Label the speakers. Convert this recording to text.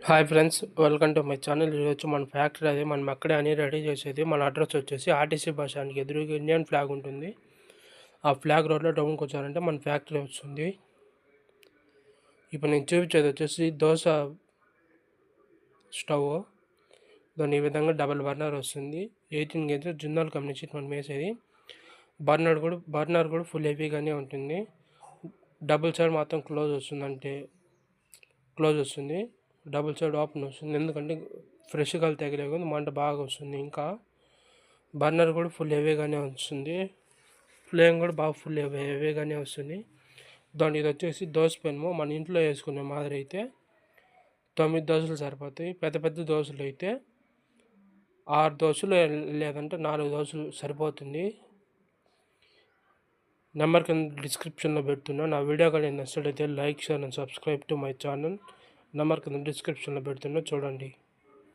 Speaker 1: Hi friends, welcome to my channel. ఈరోజు మన factory అది మనం అక్కడే అని రెడీ చేసేది. మన అడ్రస్ వచ్చేసి ఆర్టీసీ బస్ స్టాండ్కి ఎదురుగా ఇండియన్ ఫ్లాగ్ ఉంటుంది. ఆ ఫ్లాగ్ రోడ్లో డౌన్కి వచ్చారంటే మన ఫ్యాక్టరీ వస్తుంది. ఇప్పుడు నేను చూపించేది వచ్చేసి దోశ స్టవ్. దాని ఈ విధంగా డబల్ బర్నర్ వస్తుంది. 18 కేజీ జిందాల్ కంపెనీ నుంచి మనం వేసేది. బర్నర్ కూడా ఫుల్ హెవీగానే ఉంటుంది. డబుల్ సైడ్ మాత్రం క్లోజ్ వస్తుంది. డబుల్ సైడ్ ఓపెన్ వస్తుంది, ఎందుకంటే ఫ్రెష్ గాలి తగిలేకుండా మంట బాగా వస్తుంది. ఇంకా బర్నర్ కూడా ఫుల్ హెవీగానే వస్తుంది. ఫ్లేమ్ కూడా బాగా ఫుల్ హెవీగానే వస్తుంది. దాని ఇది వచ్చేసి దోశ పెనము. మన ఇంట్లో వేసుకునే మాదిరి అయితే 9 దోశలు సరిపోతాయి. పెద్ద పెద్ద దోశలు అయితే 6 దోశలు లేదంటే 4 దోశలు సరిపోతుంది. నెంబర్ కింద డిస్క్రిప్షన్లో పెడుతున్నా. నా వీడియో కానీ నచ్చినట్లయితే like, share and subscribe to my channel. Number కింద డిస్క్రిప్షన్లో పెడుతున్నా, చూడండి.